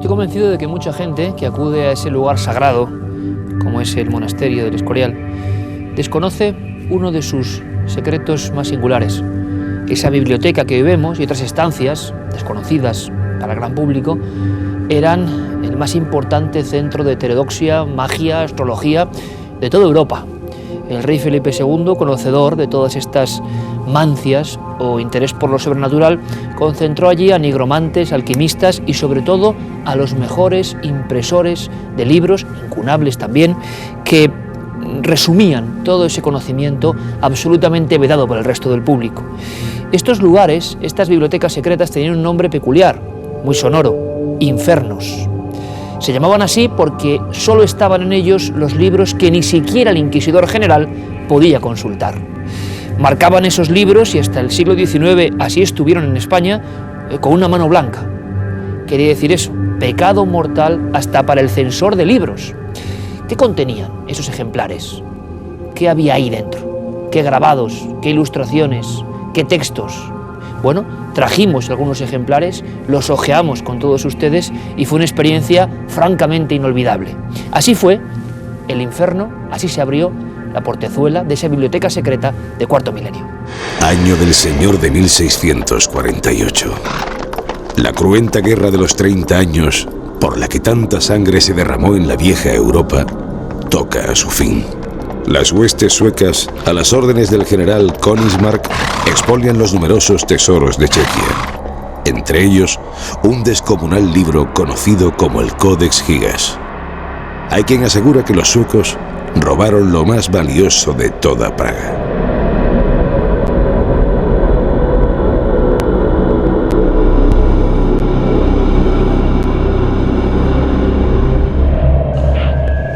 Estoy convencido de que mucha gente que acude a ese lugar sagrado, como es el monasterio del Escorial, desconoce uno de sus secretos más singulares. Esa biblioteca que hoy vemos y otras estancias, desconocidas para el gran público, eran el más importante centro de heterodoxia, magia, astrología de toda Europa. El rey Felipe II, conocedor de todas estas mancias o interés por lo sobrenatural, concentró allí a nigromantes, alquimistas y sobre todo a los mejores impresores de libros, incunables también, que resumían todo ese conocimiento absolutamente vedado por el resto del público. Estos lugares, estas bibliotecas secretas, tenían un nombre peculiar, muy sonoro: infernos. Se llamaban así porque solo estaban en ellos los libros que ni siquiera el inquisidor general podía consultar. Marcaban esos libros, y hasta el siglo XIX así estuvieron en España, con una mano blanca. Quería decir eso, pecado mortal hasta para el censor de libros. ¿Qué contenían esos ejemplares? ¿Qué había ahí dentro? ¿Qué grabados? ¿Qué ilustraciones? ¿Qué textos? Bueno, trajimos algunos ejemplares, los hojeamos con todos ustedes y fue una experiencia francamente inolvidable. Así fue el infierno, así se abrió la portezuela de esa biblioteca secreta de cuarto milenio. Año del Señor de 1648. La cruenta guerra de los 30 años, por la que tanta sangre se derramó en la vieja Europa, toca a su fin. Las huestes suecas, a las órdenes del general Königsmark, expolian los numerosos tesoros de Chequia. Entre ellos, un descomunal libro conocido como el Codex Gigas. Hay quien asegura que los suecos robaron lo más valioso de toda Praga.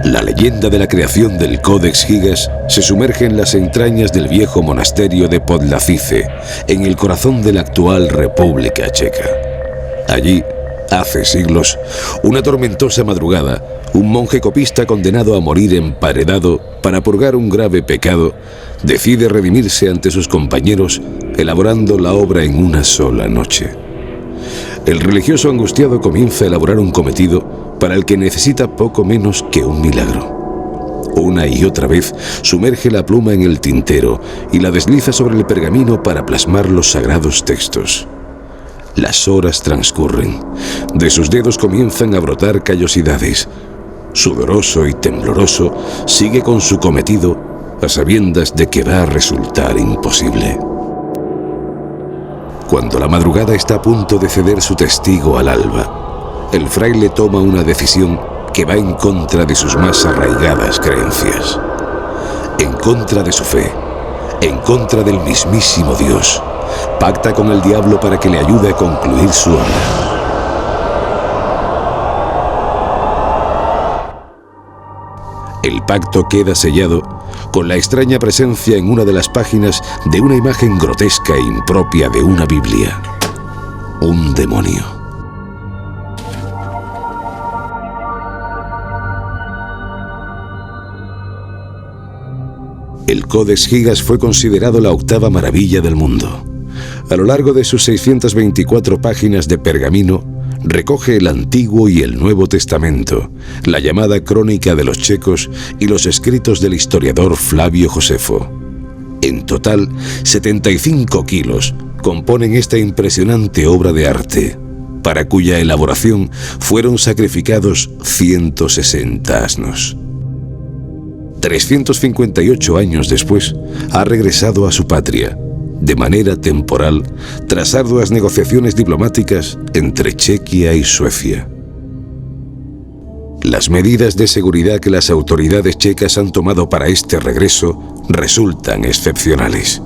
La leyenda de la creación del Codex Gigas se sumerge en las entrañas del viejo monasterio de Podlacice, en el corazón de la actual República Checa. Allí, hace siglos, una tormentosa madrugada, un monje copista condenado a morir emparedado para purgar un grave pecado, decide redimirse ante sus compañeros, elaborando la obra en una sola noche. El religioso angustiado comienza a elaborar un cometido para el que necesita poco menos que un milagro. Una y otra vez sumerge la pluma en el tintero y la desliza sobre el pergamino para plasmar los sagrados textos. Las horas transcurren. De sus dedos comienzan a brotar callosidades. Sudoroso y tembloroso, sigue con su cometido a sabiendas de que va a resultar imposible. Cuando la madrugada está a punto de ceder su testigo al alba, el fraile toma una decisión que va en contra de sus más arraigadas creencias, en contra de su fe, en contra del mismísimo Dios. Pacta con el diablo para que le ayude a concluir su obra. El pacto queda sellado con la extraña presencia en una de las páginas de una imagen grotesca e impropia de una Biblia: un demonio. El Codex Gigas fue considerado la octava maravilla del mundo. A lo largo de sus 624 páginas de pergamino, recoge el Antiguo y el Nuevo Testamento, la llamada Crónica de los Checos y los escritos del historiador Flavio Josefo. En total, 75 kilos componen esta impresionante obra de arte, para cuya elaboración fueron sacrificados 160 asnos. 358 años después, ha regresado a su patria, de manera temporal, tras arduas negociaciones diplomáticas entre Chequia y Suecia. Las medidas de seguridad que las autoridades checas han tomado para este regreso resultan excepcionales.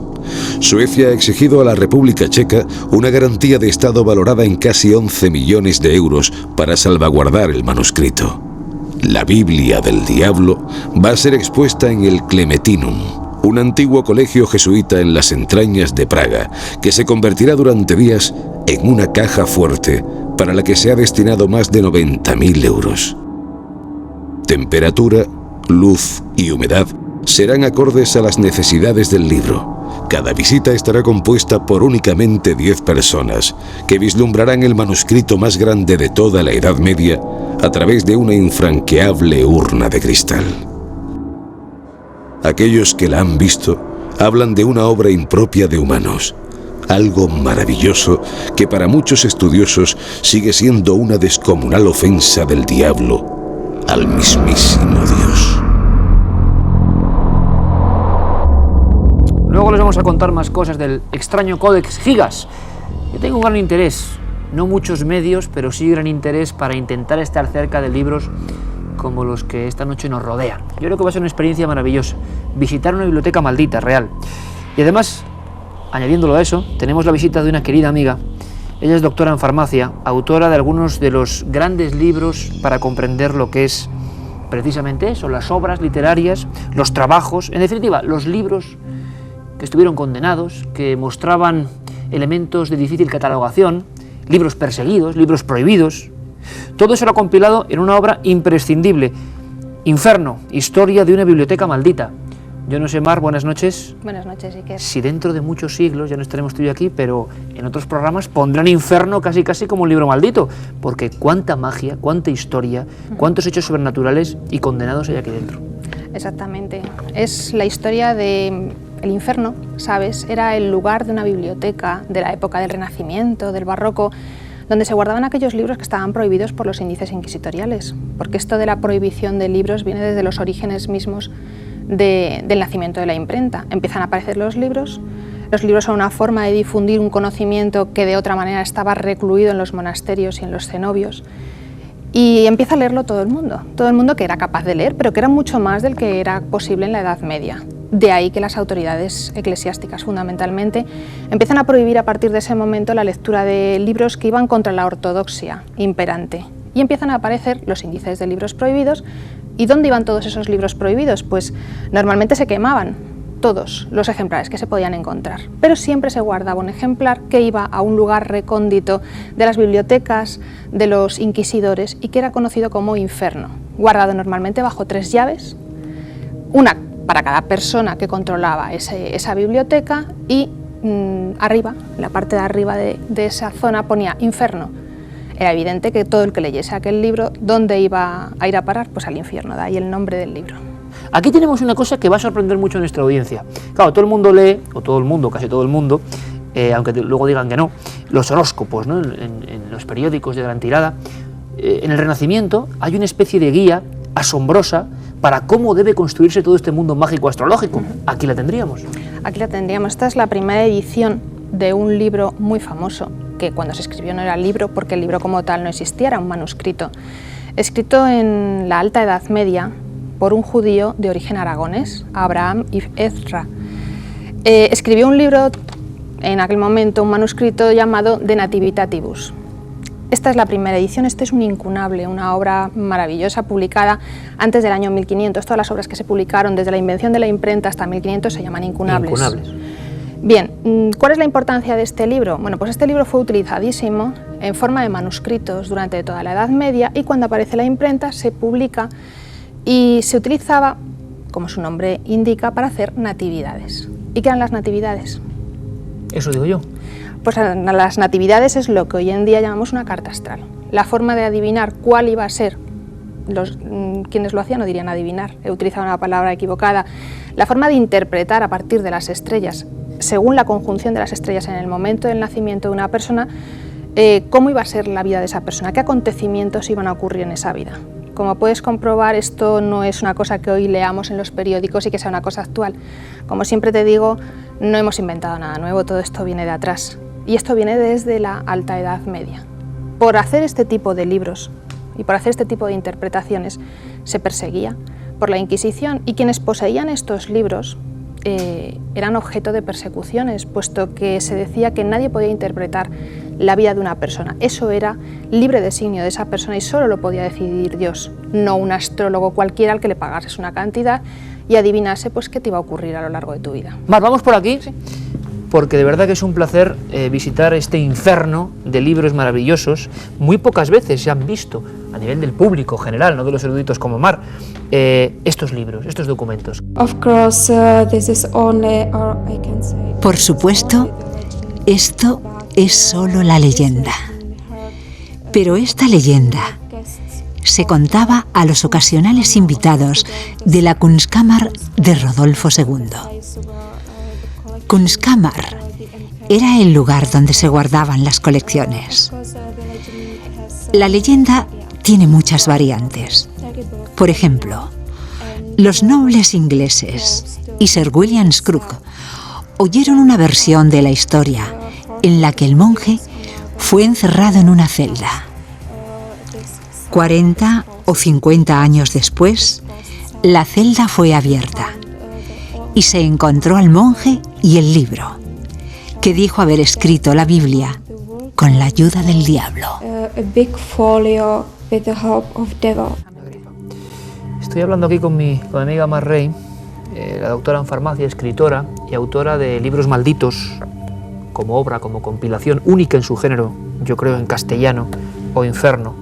Suecia ha exigido a la República Checa una garantía de Estado valorada en casi 11 millones de euros para salvaguardar el manuscrito. La Biblia del Diablo va a ser expuesta en el Clementinum, un antiguo colegio jesuita en las entrañas de Praga, que se convertirá durante días en una caja fuerte para la que se ha destinado más de 90.000 euros. Temperatura, luz y humedad serán acordes a las necesidades del libro. Cada visita estará compuesta por únicamente 10 personas, que vislumbrarán el manuscrito más grande de toda la Edad Media a través de una infranqueable urna de cristal. Aquellos que la han visto hablan de una obra impropia de humanos, algo maravilloso que para muchos estudiosos sigue siendo una descomunal ofensa del diablo al mismísimo Dios. Luego les vamos a contar más cosas del extraño Codex Gigas. Yo tengo un gran interés, no muchos medios, pero sí gran interés para intentar estar cerca de libros como los que esta noche nos rodean. Yo creo que va a ser una experiencia maravillosa, visitar una biblioteca maldita, real. Y además, añadiéndolo a eso, tenemos la visita de una querida amiga. Ella es doctora en farmacia, autora de algunos de los grandes libros para comprender lo que es precisamente eso, las obras literarias, los trabajos, en definitiva, los libros que estuvieron condenados, que mostraban elementos de difícil catalogación, libros perseguidos, libros prohibidos. Todo eso lo ha compilado en una obra imprescindible, Inferno, historia de una biblioteca maldita. Yo no sé, Mar, buenas noches. Buenas noches, Iker. Si dentro de muchos siglos, ya no estaremos tú y yo aquí, pero en otros programas pondrán Inferno casi como un libro maldito, porque cuánta magia, cuánta historia, cuántos hechos sobrenaturales y condenados hay aquí dentro. Exactamente. Es la historia de el infierno, ¿sabes? Era el lugar de una biblioteca de la época del Renacimiento, del Barroco, donde se guardaban aquellos libros que estaban prohibidos por los índices inquisitoriales, porque esto de la prohibición de libros viene desde los orígenes mismos del nacimiento de la imprenta. Empiezan a aparecer los libros son una forma de difundir un conocimiento que de otra manera estaba recluido en los monasterios y en los cenobios, y empieza a leerlo todo el mundo que era capaz de leer, pero que era mucho más del que era posible en la Edad Media. De ahí que las autoridades eclesiásticas, fundamentalmente, empiezan a prohibir a partir de ese momento la lectura de libros que iban contra la ortodoxia imperante. Y empiezan a aparecer los índices de libros prohibidos. ¿Y dónde iban todos esos libros prohibidos? Pues normalmente se quemaban todos los ejemplares que se podían encontrar, pero siempre se guardaba un ejemplar que iba a un lugar recóndito de las bibliotecas de los inquisidores y que era conocido como Inferno, guardado normalmente bajo 3 llaves, una para cada persona que controlaba esa biblioteca, y arriba, en la parte de arriba de esa zona ponía Inferno. Era evidente que todo el que leyese aquel libro, ¿dónde iba a ir a parar? Pues al infierno, de ahí el nombre del libro. Aquí tenemos una cosa que va a sorprender mucho a nuestra audiencia. Claro, todo el mundo lee, o todo el mundo, casi todo el mundo, aunque luego digan que no, los horóscopos, ¿no? en los periódicos de gran tirada. En el Renacimiento hay una especie de guía asombrosa para cómo debe construirse todo este mundo mágico astrológico. Aquí la tendríamos. Aquí la tendríamos. Esta es la primera edición de un libro muy famoso, que cuando se escribió no era libro, porque el libro como tal no existía, era un manuscrito, escrito en la Alta Edad Media por un judío de origen aragonés, Abraham ibn Ezra. Escribió un libro, en aquel momento un manuscrito llamado De Nativitatibus. Esta es la primera edición, este es un incunable, una obra maravillosa publicada antes del año 1500. Todas las obras que se publicaron desde la invención de la imprenta hasta 1500 se llaman incunables. Bien, ¿cuál es la importancia de este libro? Bueno, pues este libro fue utilizadísimo en forma de manuscritos durante toda la Edad Media, y cuando aparece la imprenta se publica y se utilizaba, como su nombre indica, para hacer natividades. ¿Y qué eran las natividades? Eso digo yo. Pues las natividades es lo que hoy en día llamamos una carta astral. La forma de adivinar cuál iba a ser, quienes lo hacían no dirían adivinar, he utilizado una palabra equivocada, la forma de interpretar a partir de las estrellas, según la conjunción de las estrellas en el momento del nacimiento de una persona, cómo iba a ser la vida de esa persona, qué acontecimientos iban a ocurrir en esa vida. Como puedes comprobar, esto no es una cosa que hoy leamos en los periódicos y que sea una cosa actual. Como siempre te digo, no hemos inventado nada nuevo, todo esto viene de atrás. Y esto viene desde la Alta Edad Media. Por hacer este tipo de libros y por hacer este tipo de interpretaciones se perseguía por la Inquisición, y quienes poseían estos libros eran objeto de persecuciones, puesto que se decía que nadie podía interpretar la vida de una persona. Eso era libre designio de esa persona y solo lo podía decidir Dios, no un astrólogo cualquiera al que le pagases una cantidad y adivinase pues qué te iba a ocurrir a lo largo de tu vida. Mar, vamos por aquí. Sí. porque de verdad que es un placer visitar este inferno de libros maravillosos. Muy pocas veces se han visto, a nivel del público general, no de los eruditos como Mar, estos libros, estos documentos. Por supuesto, esto es solo la leyenda. Pero esta leyenda se contaba a los ocasionales invitados de la Kunstkammer de Rodolfo II. Kunstkammer era el lugar donde se guardaban las colecciones. La leyenda tiene muchas variantes. Por ejemplo, los nobles ingleses y Sir William Scrooge oyeron una versión de la historia en la que el monje fue encerrado en una celda. 40 o 50 años después, la celda fue abierta y se encontró al monje y el libro, que dijo haber escrito la Biblia con la ayuda del diablo. Estoy hablando aquí con mi amiga Mar Rey, la doctora en farmacia, escritora y autora de Libros Malditos, como obra, como compilación única en su género, yo creo en castellano, o Inferno.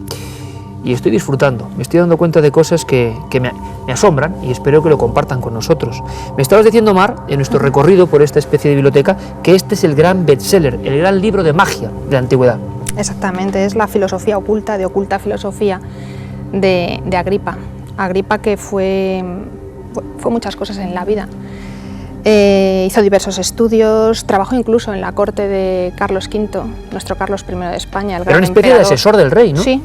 Y estoy disfrutando, me estoy dando cuenta de cosas que me asombran y espero que lo compartan con nosotros. Me estabas diciendo, Mar, en nuestro recorrido por esta especie de biblioteca, que este es el gran bestseller, el gran libro de magia de la antigüedad. Exactamente, es la filosofía oculta, de oculta filosofía de Agripa. Agripa, que fue muchas cosas en la vida. Hizo diversos estudios, trabajó incluso en la corte de Carlos V, nuestro Carlos I de España, el gran emperador. Era una especie de asesor del rey, ¿no? Sí,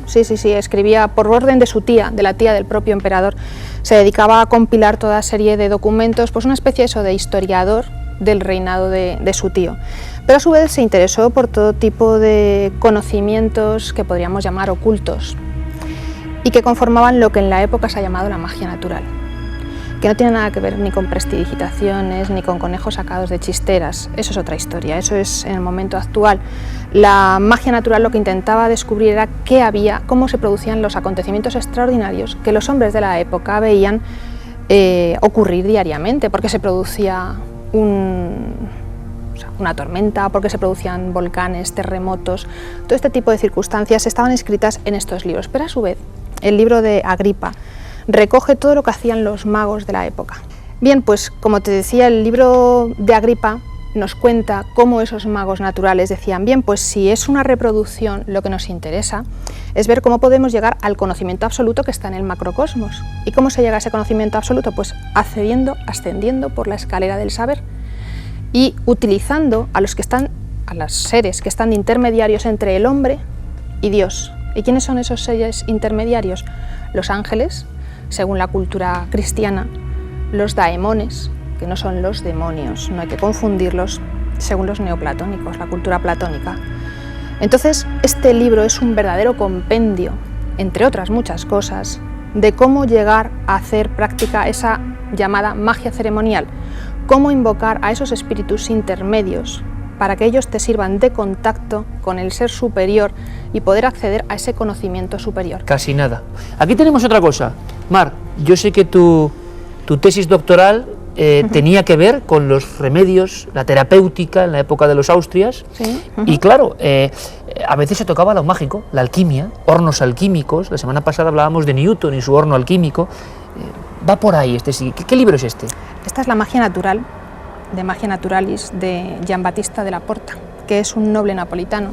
escribía por orden de su tía, de la tía del propio emperador. Se dedicaba a compilar toda serie de documentos, pues una especie de historiador del reinado de su tío. Pero a su vez se interesó por todo tipo de conocimientos que podríamos llamar ocultos y que conformaban lo que en la época se ha llamado la magia natural, que no tiene nada que ver ni con prestidigitaciones ni con conejos sacados de chisteras. Eso es otra historia, eso es en el momento actual. La magia natural lo que intentaba descubrir era qué había, cómo se producían los acontecimientos extraordinarios que los hombres de la época veían ocurrir diariamente, porque se producía una tormenta, porque se producían volcanes, terremotos. Todo este tipo de circunstancias estaban escritas en estos libros, pero a su vez el libro de Agripa recoge todo lo que hacían los magos de la época. Bien, pues como te decía, el libro de Agripa nos cuenta cómo esos magos naturales decían, bien, pues si es una reproducción, lo que nos interesa es ver cómo podemos llegar al conocimiento absoluto que está en el macrocosmos. ¿Y cómo se llega a ese conocimiento absoluto? Pues ascendiendo por la escalera del saber y utilizando a los seres que están intermediarios entre el hombre y Dios. ¿Y quiénes son esos seres intermediarios? Los ángeles, según la cultura cristiana, los daemones, que no son los demonios, no hay que confundirlos, según los neoplatónicos, la cultura platónica. Entonces, este libro es un verdadero compendio, entre otras muchas cosas, de cómo llegar a hacer práctica esa llamada magia ceremonial, cómo invocar a esos espíritus intermedios para que ellos te sirvan de contacto con el ser superior y poder acceder a ese conocimiento superior. Casi nada. Aquí tenemos otra cosa. Mar, yo sé que tu tesis doctoral tenía que ver con los remedios, la terapéutica en la época de los Austrias, sí. Y claro, a veces se tocaba lo mágico, la alquimia, hornos alquímicos. La semana pasada hablábamos de Newton y su horno alquímico. Va por ahí este sí. ¿Qué libro es este? Esta es la magia natural, de Magia Naturalis, de Giambattista della Porta, que es un noble napolitano,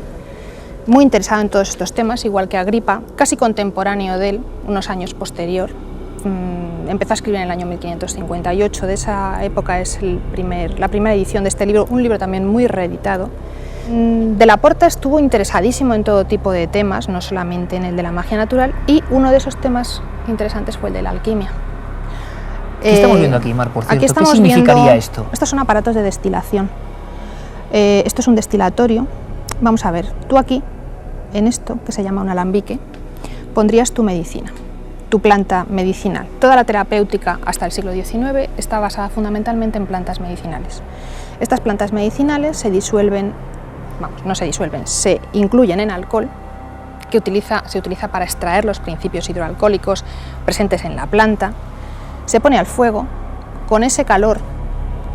muy interesado en todos estos temas, igual que Agripa, casi contemporáneo de él, unos años posterior. Empezó a escribir en el año 1558, de esa época es la primera edición de este libro, un libro también muy reeditado. Della Porta estuvo interesadísimo en todo tipo de temas, no solamente en el de la magia natural, y uno de esos temas interesantes fue el de la alquimia. ¿Qué estamos viendo aquí, Mar, por cierto? Aquí estamos ¿Qué significaría viendo, esto? Estos son aparatos de destilación. Esto es un destilatorio. Vamos a ver, tú aquí, en esto, que se llama un alambique, pondrías tu medicina, tu planta medicinal. Toda la terapéutica hasta el siglo XIX está basada fundamentalmente en plantas medicinales. Estas plantas medicinales se disuelven, no se disuelven, se incluyen en alcohol, que se utiliza para extraer los principios hidroalcohólicos presentes en la planta. Se pone al fuego, con ese calor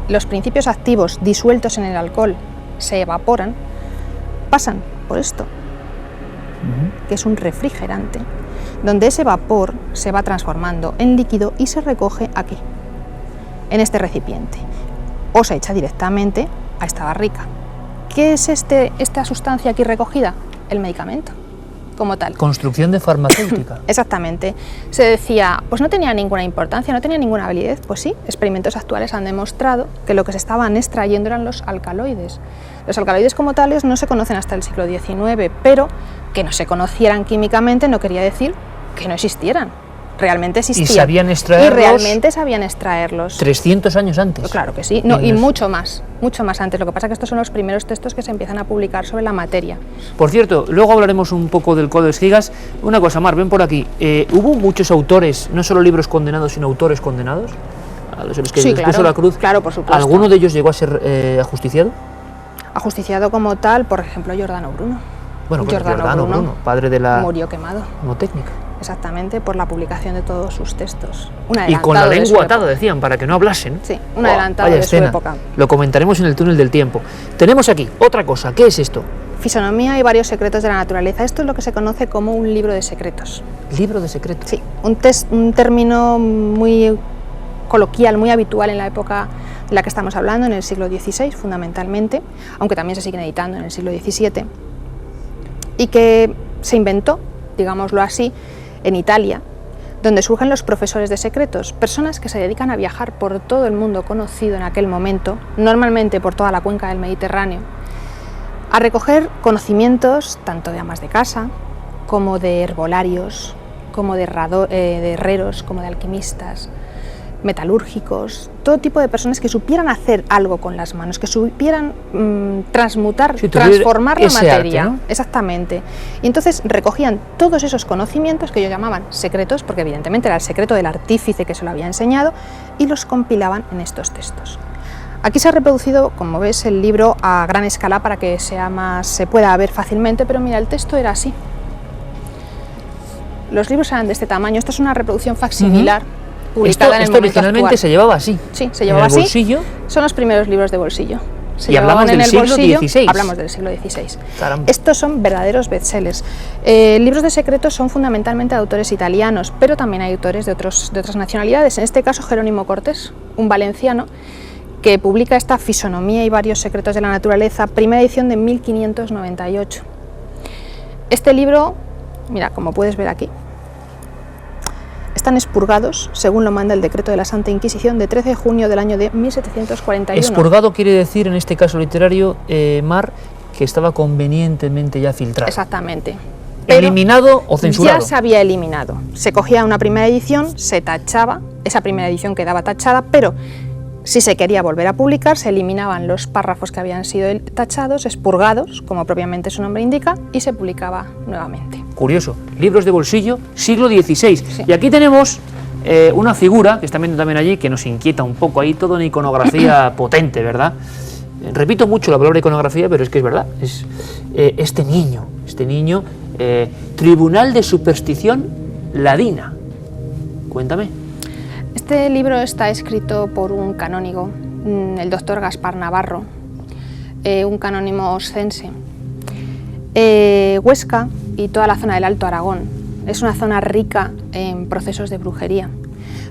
los principios activos disueltos en el alcohol se evaporan, pasan por esto, que es un refrigerante, donde ese vapor se va transformando en líquido y se recoge aquí, en este recipiente, o se echa directamente a esta barrica. ¿Qué es esta sustancia aquí recogida? El medicamento, como tal. Construcción de farmacéutica. Exactamente. Se decía, pues no tenía ninguna importancia, no tenía ninguna validez. Pues sí, experimentos actuales han demostrado que lo que se estaban extrayendo eran los alcaloides. Los alcaloides como tales no se conocen hasta el siglo XIX, pero que no se conocieran químicamente no quería decir que no existieran. Realmente existían. Y sabían extraerlos. Y realmente sabían extraerlos. 300 años antes. Pues claro que sí, no, y mucho más antes. Lo que pasa es que estos son los primeros textos que se empiezan a publicar sobre la materia. Por cierto, luego hablaremos un poco del Codex Gigas. Una cosa, Mar, ven por aquí. ¿Hubo muchos autores, no solo libros condenados, sino autores condenados? A los que sí, les puso la cruz. Claro, por supuesto. ¿Alguno de ellos llegó a ser ajusticiado? Ajusticiado como tal, por ejemplo, Giordano Bruno. Bueno, pues Giordano Bruno, padre de la murió quemado. Mnemotécnica. Exactamente, por la publicación de todos sus textos. Y con la lengua atada, decían, para que no hablasen. Sí, un adelantado de su época. Lo comentaremos en el túnel del tiempo. Tenemos aquí otra cosa, ¿qué es esto? Fisonomía y varios secretos de la naturaleza. Esto es lo que se conoce como un libro de secretos. ¿Libro de secretos? Sí, un término muy coloquial, muy habitual en la época de la que estamos hablando, en el siglo XVI fundamentalmente, aunque también se siguen editando en el siglo XVII, y que se inventó, digámoslo así, en Italia, donde surgen los profesores de secretos, personas que se dedican a viajar por todo el mundo conocido en aquel momento, normalmente por toda la cuenca del Mediterráneo, a recoger conocimientos tanto de amas de casa, como de herbolarios, como de herreros, como de alquimistas, metalúrgicos, todo tipo de personas que supieran hacer algo con las manos, que supieran transmutar, sí, transformar la materia. Arte, ¿no? Exactamente. Y entonces recogían todos esos conocimientos que ellos llamaban secretos, porque evidentemente era el secreto del artífice que se lo había enseñado, y los compilaban en estos textos. Aquí se ha reproducido, como ves, el libro a gran escala para que se pueda ver fácilmente, pero mira, el texto era así. Los libros eran de este tamaño. Esto es una reproducción facsimilar. Esto originalmente actual. Se llevaba así. Sí, se llevaba así. Bolsillo. Son los primeros libros de bolsillo. Y hablamos del siglo XVI. Hablamos del siglo XVI. Caramba. Estos son verdaderos bestsellers. Libros de secretos son fundamentalmente de autores italianos, pero también hay autores de otras nacionalidades. En este caso, Jerónimo Cortés, un valenciano, que publica esta Fisonomía y varios secretos de la naturaleza, primera edición de 1598. Este libro, mira, como puedes ver aquí, están expurgados, según lo manda el decreto de la Santa Inquisición de 13 de junio del año de 1741. Expurgado quiere decir, en este caso literario, Mar, que estaba convenientemente ya filtrado. Exactamente. ¿Eliminado o censurado? Ya se había eliminado. Se cogía una primera edición, se tachaba, esa primera edición quedaba tachada, pero si se quería volver a publicar, se eliminaban los párrafos que habían sido tachados, expurgados, como propiamente su nombre indica, y se publicaba nuevamente. Curioso, libros de bolsillo, siglo XVI. Sí. Y aquí tenemos una figura, que están viendo también allí, que nos inquieta un poco ahí, toda una iconografía potente, ¿verdad? Repito mucho la palabra iconografía, pero es que es verdad. Es este niño, Tribunal de Superstición Ladina. Cuéntame. Este libro está escrito por un canónigo, el doctor Gaspar Navarro, un canónimo oscense. Huesca y toda la zona del Alto Aragón es una zona rica en procesos de brujería,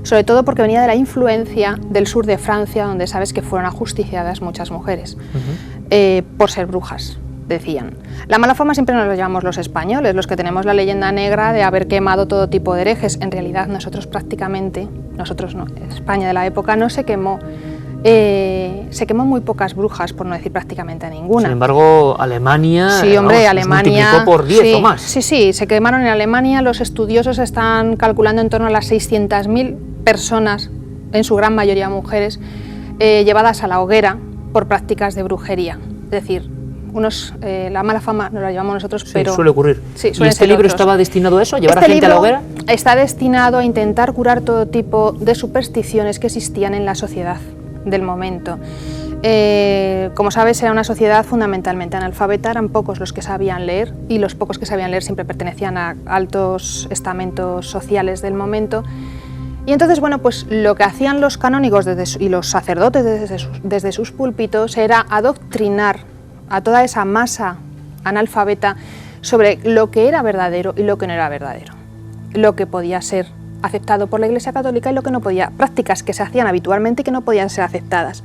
sobre todo porque venía de la influencia del sur de Francia, donde sabes que fueron ajusticiadas muchas mujeres por ser brujas, decían. La mala fama siempre nos la llevamos los españoles, los que tenemos la leyenda negra de haber quemado todo tipo de herejes. En realidad nosotros no, España de la época no se quemó. Se quemó muy pocas brujas, por no decir prácticamente a ninguna. Sin embargo, Alemania, sí, hombre, Alemania multiplicó por 10 sí, o más. Sí, se quemaron en Alemania. Los estudiosos están calculando en torno a las 600.000 personas, en su gran mayoría mujeres, llevadas a la hoguera por prácticas de brujería. Es decir, la mala fama nos la llevamos nosotros, sí, pero suele ocurrir. Sí, ¿Y este libro estaba destinado a eso, a llevar a gente a la hoguera? Está destinado a intentar curar todo tipo de supersticiones que existían en la sociedad del momento. Como sabes, era una sociedad fundamentalmente analfabeta, eran pocos los que sabían leer, y los pocos que sabían leer siempre pertenecían a altos estamentos sociales del momento, Y entonces, bueno, pues lo que hacían los canónigos y los sacerdotes desde sus púlpitos era adoctrinar a toda esa masa analfabeta sobre lo que era verdadero y lo que no era verdadero, lo que podía ser aceptado por la Iglesia Católica y lo que no podía, prácticas que se hacían habitualmente y que no podían ser aceptadas.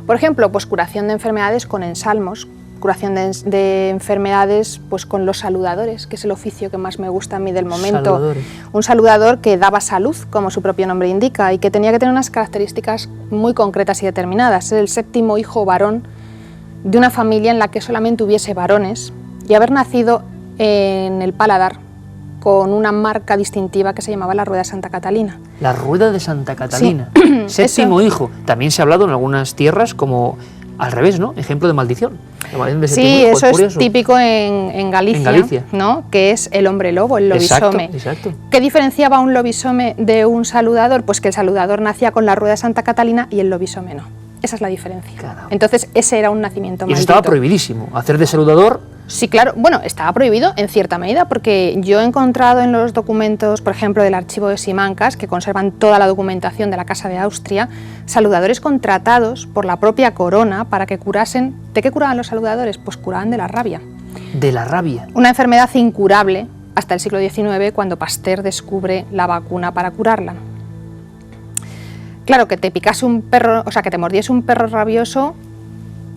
Por ejemplo, pues curación de enfermedades con ensalmos, curación de enfermedades pues con los saludadores, que es el oficio que más me gusta a mí del momento. Saludadores. Un saludador que daba salud, como su propio nombre indica, y que tenía que tener unas características muy concretas y determinadas. Ser el séptimo hijo varón de una familia en la que solamente hubiese varones y haber nacido en el paladar con una marca distintiva que se llamaba la rueda de Santa Catalina. La rueda de Santa Catalina, sí. séptimo hijo. También se ha hablado en algunas tierras como al revés, ¿no? Ejemplo de maldición. La maldición de séptimo Sí, hijo, eso es típico en Galicia, ¿no? Que es el hombre lobo, el lobisome. Exacto. ¿Qué diferenciaba un lobisome de un saludador? Pues que el saludador nacía con la rueda de Santa Catalina y el lobisome no. Esa es la diferencia. Caramba. Entonces, ese era un nacimiento Y eso maldito. estaba prohibidísimo, hacer de saludador. Sí, claro. Bueno, estaba prohibido en cierta medida porque yo he encontrado en los documentos, por ejemplo, del archivo de Simancas, que conservan toda la documentación de la Casa de Austria, saludadores contratados por la propia corona para que curasen. ¿De qué curaban los saludadores? Pues curaban de la rabia. De la rabia. Una enfermedad incurable hasta el siglo XIX, cuando Pasteur descubre la vacuna para curarla. Claro, que te picase un perro, o sea, que te mordiese un perro rabioso,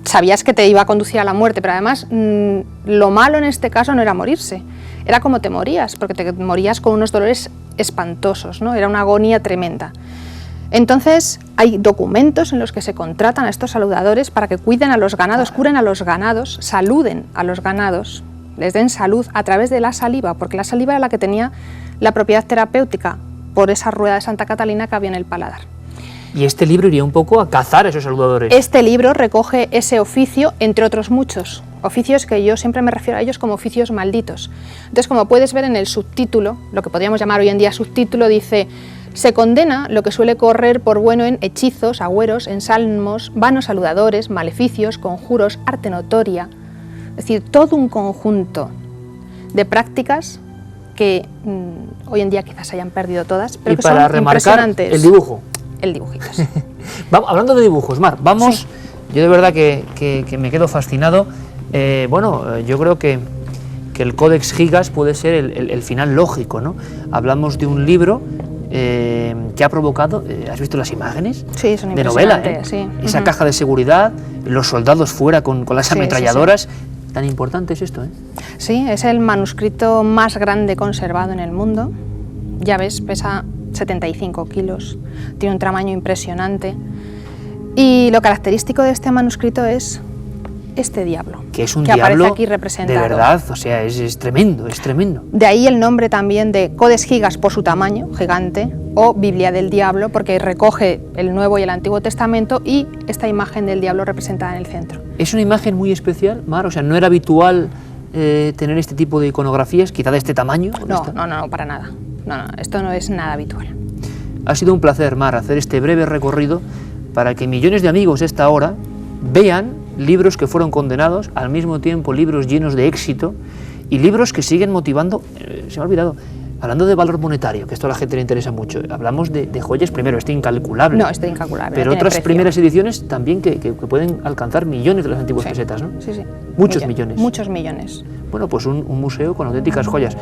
sabías que te iba a conducir a la muerte, pero además lo malo en este caso no era morirse, era como te morías, porque te morías con unos dolores espantosos, ¿no? Era una agonía tremenda. Entonces hay documentos en los que se contratan a estos saludadores para que cuiden a los ganados, curen a los ganados, saluden a los ganados, les den salud a través de la saliva, porque la saliva era la que tenía la propiedad terapéutica por esa rueda de Santa Catalina que había en el paladar. Y este libro iría un poco a cazar a esos saludadores. Este libro recoge ese oficio, entre otros muchos oficios que yo siempre me refiero a ellos como oficios malditos. Entonces, como puedes ver en el subtítulo, lo que podríamos llamar hoy en día subtítulo, dice: se condena lo que suele correr por bueno en hechizos, agüeros, ensalmos, vanos saludadores, maleficios, conjuros, arte notoria. Es decir, todo un conjunto de prácticas que hoy en día quizás se hayan perdido todas, pero y que para son remarcar impresionantes. el dibujo. El dibujito, sí. Hablando de dibujos, Mar, vamos, Sí. yo de verdad que me quedo fascinado. Yo creo que el Codex Gigas puede ser el final lógico, ¿no? Hablamos de un libro que ha provocado, ¿has visto las imágenes? Sí, son de novela, impresionantes, sí. Esa Ujú. caja de seguridad, los soldados fuera con las Sí, ametralladoras. Tan importante es esto, ¿eh? Sí, es el manuscrito más grande conservado en el mundo. Ya ves, pesa 75 kilos, tiene un tamaño impresionante. Y lo característico de este manuscrito es este diablo, Que es un que diablo aparece aquí representado. de verdad, o sea, es tremendo, es tremendo. De ahí el nombre también de Codex Gigas por su tamaño, gigante, o Biblia del Diablo, porque recoge el Nuevo y el Antiguo Testamento y esta imagen del diablo representada en el centro. Es una imagen muy especial, Mar, o sea, no era habitual tener este tipo de iconografías, quizá de este tamaño. No, para nada. No, esto no es nada habitual. Ha sido un placer, Mar, hacer este breve recorrido para que millones de amigos de esta hora vean libros que fueron condenados, al mismo tiempo libros llenos de éxito y libros que siguen motivando. Se me ha olvidado, hablando de valor monetario, que esto a la gente le interesa mucho, hablamos de joyas, primero, este incalculable. No, esto es incalculable. Pero no tiene otras precio. primeras ediciones también que pueden alcanzar millones de las antiguas Sí, pesetas, ¿no? Sí, sí. Muchos millones. Muchos millones. Bueno, pues un museo con auténticas joyas.